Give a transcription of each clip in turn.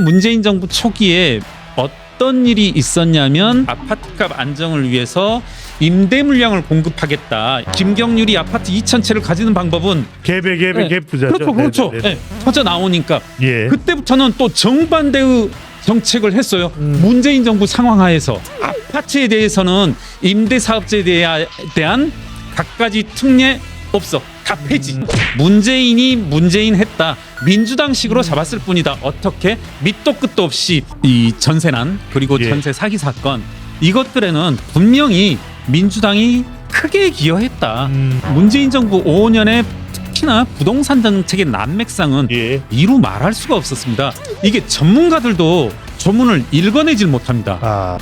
문재인 정부 초기에 어떤 일이 있었냐면 아파트값 안정을 위해서 임대 물량을 공급하겠다. 김경률이 아파트 2,000채를 가지는 방법은 갭 부자죠. 그렇죠. 네. 터져 나오니까 그때부터는 또 정반대의 정책을 했어요. 문재인 정부 상황하에서 아파트에 대해서는 임대 사업자에 대한 갖가지 특례 없어. 다 폐지. 문재인이 문재인 했다. 민주당식으로 잡았을 뿐이다. 어떻게? 밑도 끝도 없이 이 전세난 그리고 전세 사기 사건 이것들에는 분명히 민주당이 크게 기여했다. 문재인 정부 5년에 특히나 부동산 정책의 난맥상은 이루 말할 수가 없었습니다. 이게 전문가들도 조문을 읽어내질 못합니다.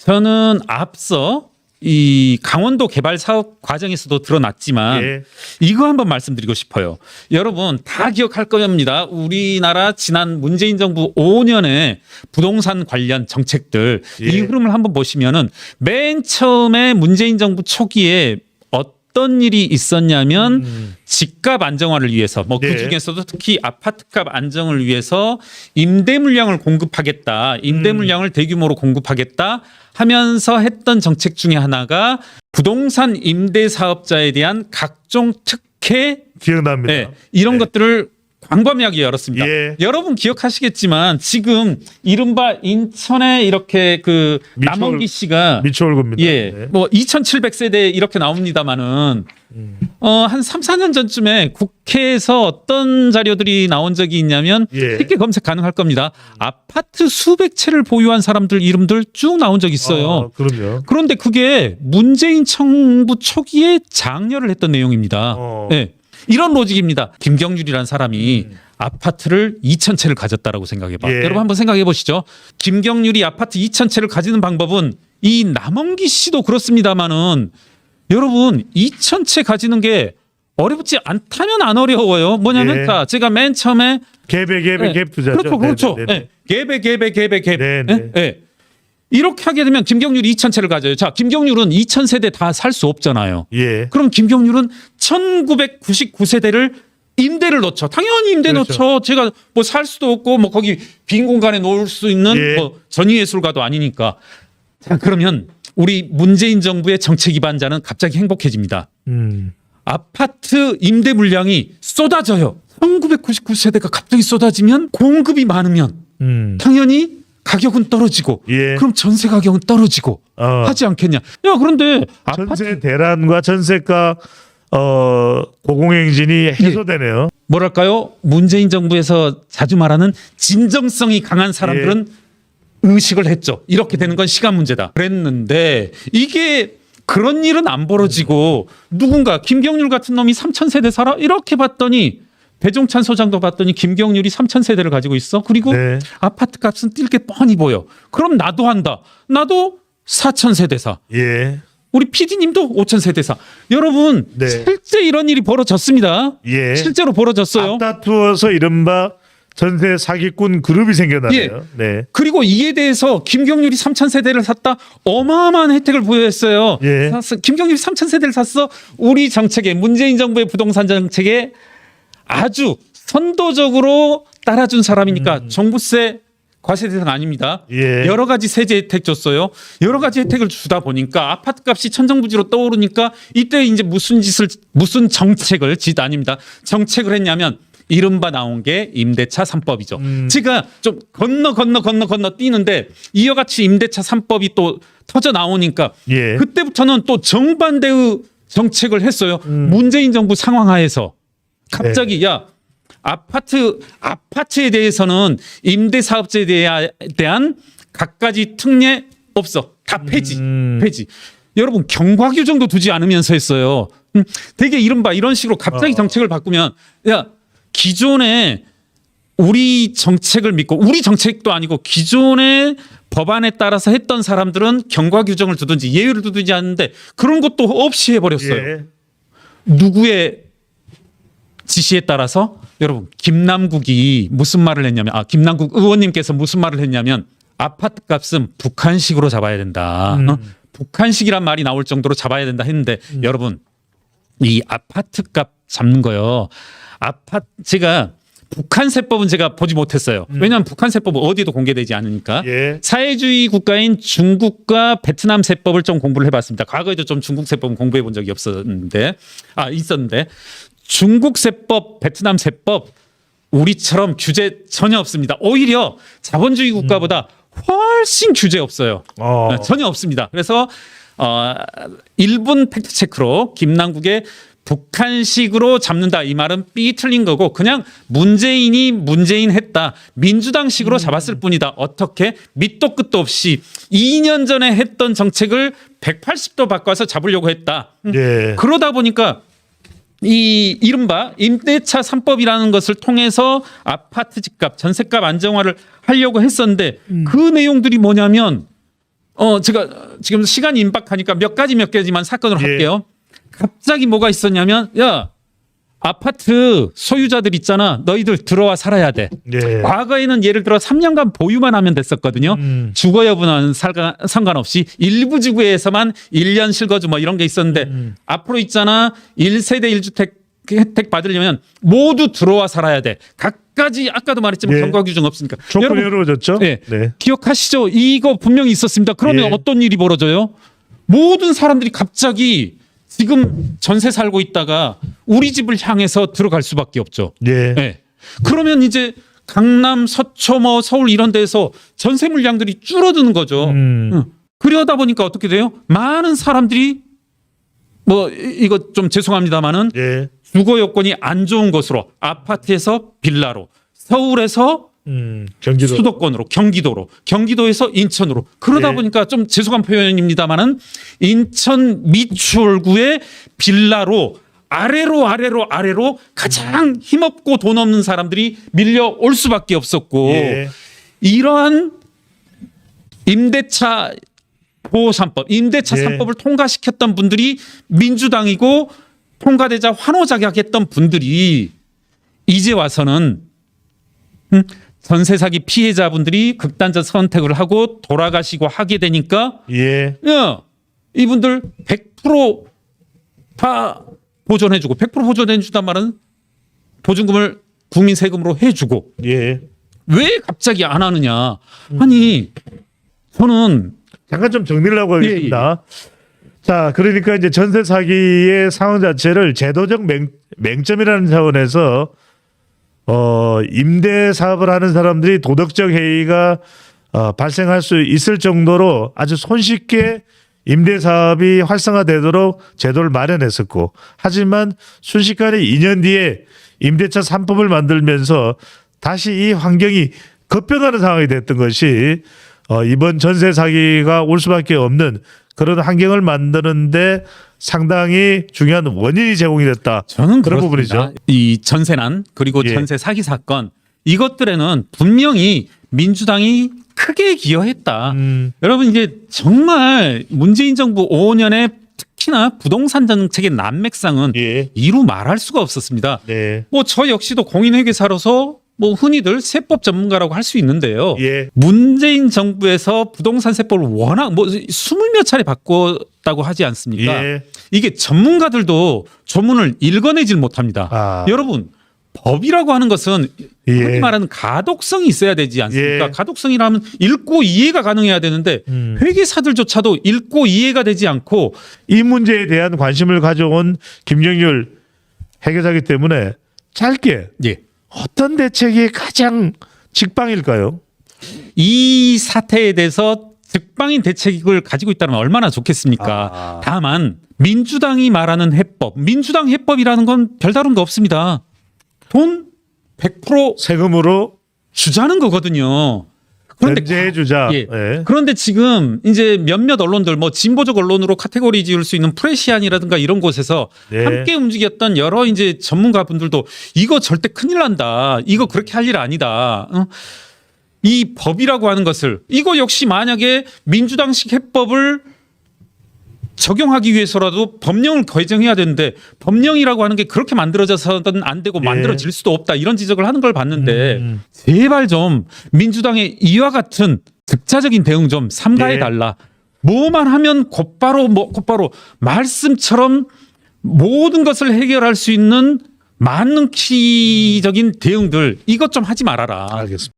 저는 앞서 이 강원도 개발 사업 과정에서도 드러났지만 이거 한번 말씀드리고 싶어요. 여러분 다 기억할 겁니다. 우리나라 지난 문재인 정부 5년의 부동산 관련 정책들 이 흐름을 한번 보시면은 맨 처음에 문재인 정부 초기에 어떤 일이 있었냐면 집값 안정화를 위해서 그 중에서도 특히 아파트값 안정을 위해서 임대 물량을 공급하겠다. 임대 물량을 대규모로 공급하겠다 하면서 했던 정책 중에 하나가 부동산 임대 사업자에 대한 각종 특혜 기억납니다. 이런 것들을 광범위하게 열었습니다. 여러분 기억하시겠지만 지금 이른바 인천에 이렇게 그 남원기 씨가 미추홀구입니다. 뭐 2,700세대 이렇게 나옵니다만은 한 3, 4년 전쯤에 국회에서 어떤 자료들이 나온 적이 있냐면 쉽게 검색 가능할 겁니다. 아파트 수백 채를 보유한 사람들 이름들 쭉 나온 적이 있어요. 그럼요. 그런데 그게 문재인 정부 초기에 장려를 했던 내용입니다. 이런 로직입니다. 김경률이라는 사람이 아파트를 2,000채를 가졌다라고 생각해봐. 여러분 한번 생각해 보시죠. 김경률이 아파트 2,000채를 가지는 방법은 이 남원기 씨도 그렇습니다만은 여러분 2,000채 가지는 게 어렵지 않다면 안 어려워요. 뭐냐면 제가 맨 처음에 갭 부자죠. 그렇죠. 갭. 이렇게 하게 되면 김경률이 2,000채를 가져요. 자, 김경률은 2,000세대 다 살 수 없잖아요. 그럼 김경률은 1,999세대를 임대를 넣죠. 당연히 임대 넣죠. 제가 뭐 살 수도 없고 뭐 거기 빈 공간에 놓을 수 있는 뭐 전위예술가도 아니니까. 자, 그러면 우리 문재인 정부의 정책 기반자는 갑자기 행복해집니다. 아파트 임대 물량이 쏟아져요. 1,999세대가 갑자기 쏟아지면 공급이 많으면 당연히 가격은 떨어지고 그럼 전세 가격은 떨어지고 하지 않겠냐. 야 그런데 전세 대란과 전세가 고공행진이 해소되네요. 뭐랄까요? 문재인 정부에서 자주 말하는 진정성이 강한 사람들은 의식을 했죠. 이렇게 되는 건 시간 문제다. 그랬는데 이게 그런 일은 안 벌어지고 누군가 김경률 같은 놈이 3,000세대 살아? 이렇게 봤더니 배종찬 소장도 봤더니 김경률이 3,000세대를 가지고 있어. 그리고 아파트 값은 뛸 게 뻔히 보여. 그럼 나도 한다. 나도 4,000세대 사. 우리 PD님도 5,000세대 사. 여러분 실제 이런 일이 벌어졌습니다. 실제로 벌어졌어요. 앞다투어서 이른바 전세 사기꾼 그룹이 생겨나네요. 그리고 이에 대해서 김경률이 3,000세대를 샀다. 어마어마한 혜택을 부여했어요. 김경률이 3,000세대를 샀어. 우리 정책에 문재인 정부의 부동산 정책에 아주 선도적으로 따라준 사람이니까 종부세 과세 대상 아닙니다. 여러 가지 세제 혜택 줬어요. 여러 가지 혜택을 주다 보니까 아파트 값이 천정부지로 떠오르니까 이때 이제 무슨 정책을 아닙니다. 정책을 했냐면 이른바 나온 게 임대차 3법이죠. 제가 좀 건너 뛰는데 이와 같이 임대차 3법이 또 터져 나오니까 그때부터는 또 정반대의 정책을 했어요. 문재인 정부 상황하에서 갑자기 아파트에 대해서는 임대 사업자에 대한 갖가지 특례 없어. 다 폐지. 여러분 경과 규정도 두지 않으면서 했어요. 되게 이른바 이런 식으로 갑자기 정책을 바꾸면 기존에 우리 정책을 믿고 우리 정책도 아니고 기존의 법안에 따라서 했던 사람들은 경과 규정을 두든지 예외를 두든지 않는데 그런 것도 없이 해버렸어요. 누구의 지시에 따라서 여러분 김남국이 무슨 말을 했냐면 김남국 의원님께서 무슨 말을 했냐면 아파트 값은 북한식으로 잡아야 된다. 북한식이란 말이 나올 정도로 잡아야 된다 했는데 여러분 이 아파트 값 잡는 거요. 제가 북한 세법은 제가 보지 못했어요. 왜냐하면 북한 세법은 어디도 공개되지 않으니까. 예. 사회주의 국가인 중국과 베트남 세법을 좀 공부를 해봤습니다. 과거에도 좀 중국 세법은 공부해 본 적이 있었는데 중국 세법, 베트남 세법 우리처럼 규제 전혀 없습니다. 오히려 자본주의 국가보다 훨씬 규제 없어요. 전혀 없습니다. 그래서 1분 팩트체크로 김남국의 북한식으로 잡는다 이 말은 삐 틀린 거고 그냥 문재인이 했다. 민주당식으로 잡았을 뿐이다. 어떻게? 밑도 끝도 없이 2년 전에 했던 정책을 180도 바꿔서 잡으려고 했다. 예. 그러다 보니까 이 이른바 임대차 3법이라는 것을 통해서 아파트 집값, 전세값 안정화를 하려고 했었는데 그 내용들이 뭐냐면 제가 지금 시간이 임박하니까 몇 가지만 사건을 할게요. 갑자기 뭐가 있었냐면 아파트 소유자들 있잖아. 너희들 들어와 살아야 돼. 예. 과거에는 예를 들어 3년간 보유만 하면 됐었거든요. 주거 여부는 상관없이 일부 지구에서만 1년 실거주 뭐 이런 게 있었는데 앞으로 있잖아. 1세대 1주택 혜택 받으려면 모두 들어와 살아야 돼. 각가지 아까도 말했지만 경과 규정 없으니까. 조건이 어려워졌죠? 네. 네. 기억하시죠? 이거 분명히 있었습니다. 그러면 어떤 일이 벌어져요? 모든 사람들이 갑자기 지금 전세 살고 있다가 우리 집을 향해서 들어갈 수밖에 없죠. 예. 네. 그러면 이제 강남, 서초, 서울 이런 데서 전세 물량들이 줄어드는 거죠. 그러다 보니까 어떻게 돼요? 많은 사람들이 이거 좀 죄송합니다만은 주거 여건이 안 좋은 곳으로 아파트에서 빌라로 서울에서 경기도. 수도권으로 경기도에서 인천으로 그러다 보니까 좀 죄송한 표현입니다만은 인천 미추홀구의 빌라로 아래로 가장 힘없고 돈 없는 사람들이 밀려올 수밖에 없었고 이러한 임대차 보호 3법, 임대차 3법을 통과시켰던 분들이 민주당이고 통과되자 환호작약했던 분들이 이제 와서는 전세 사기 피해자분들이 극단적 선택을 하고 돌아가시고 하게 되니까 이분들 100%다 보존해주고 100% 보존해준단 말은 보증금을 국민 세금으로 해주고 왜 갑자기 안 하느냐. 아니 저는 잠깐 좀 정리를 하고 하겠습니다. 자, 그러니까 이제 전세 사기의 상황 자체를 제도적 맹점이라는 차원에서 임대 사업을 하는 사람들이 도덕적 해이가 발생할 수 있을 정도로 아주 손쉽게 임대 사업이 활성화되도록 제도를 마련했었고, 하지만 순식간에 2년 뒤에 임대차 3법을 만들면서 다시 이 환경이 급변하는 상황이 됐던 것이 이번 전세 사기가 올 수밖에 없는 그런 환경을 만드는데 상당히 중요한 원인이 제공이 됐다. 저는 그런 그렇습니다. 부분이죠. 이 전세난 그리고 전세 사기 사건 이것들에는 분명히 민주당이 크게 기여했다. 여러분 이제 정말 문재인 정부 5년에 특히나 부동산 정책의 난맥상은 이루 말할 수가 없었습니다. 저 역시도 공인회계사로서 흔히들 세법 전문가라고 할 수 있는데요. 문재인 정부에서 부동산 세법을 워낙 20몇 차례 바꿨다고 하지 않습니까? 이게 전문가들도 조문을 읽어내질 못합니다. 여러분 법이라고 하는 것은 흔히 말하는 가독성이 있어야 되지 않습니까? 가독성이라면 읽고 이해가 가능해야 되는데 회계사들조차도 읽고 이해가 되지 않고 이 문제에 대한 관심을 가져온 김경률 회계사이기 때문에 짧게 어떤 대책이 가장 직방일까요? 이 사태에 대해서 즉방인 대책을 가지고 있다면 얼마나 좋겠습니까? 다만 민주당이 말하는 해법, 민주당 해법이라는 건 별다른 거 없습니다. 돈 100% 세금으로 주자는 거거든요. 면제해 주자. 그런데 지금 이제 몇몇 언론들 진보적 언론으로 카테고리 지을 수 있는 프레시안이라든가 이런 곳에서 함께 움직였던 여러 이제 전문가분들도 이거 절대 큰일 난다. 이거 그렇게 할 일 아니다. 이 법이라고 하는 것을 이거 역시 만약에 민주당식 해법을 적용하기 위해서라도 법령을 개정해야 되는데 법령이라고 하는 게 그렇게 만들어져서는 안 되고 예. 만들어질 수도 없다 이런 지적을 하는 걸 봤는데 제발 좀 민주당의 이와 같은 득자적인 대응 좀 삼가해 달라. 뭐만 하면 곧바로 말씀처럼 모든 것을 해결할 수 있는 만능키적인 대응들 이것 좀 하지 말아라. 알겠습니다.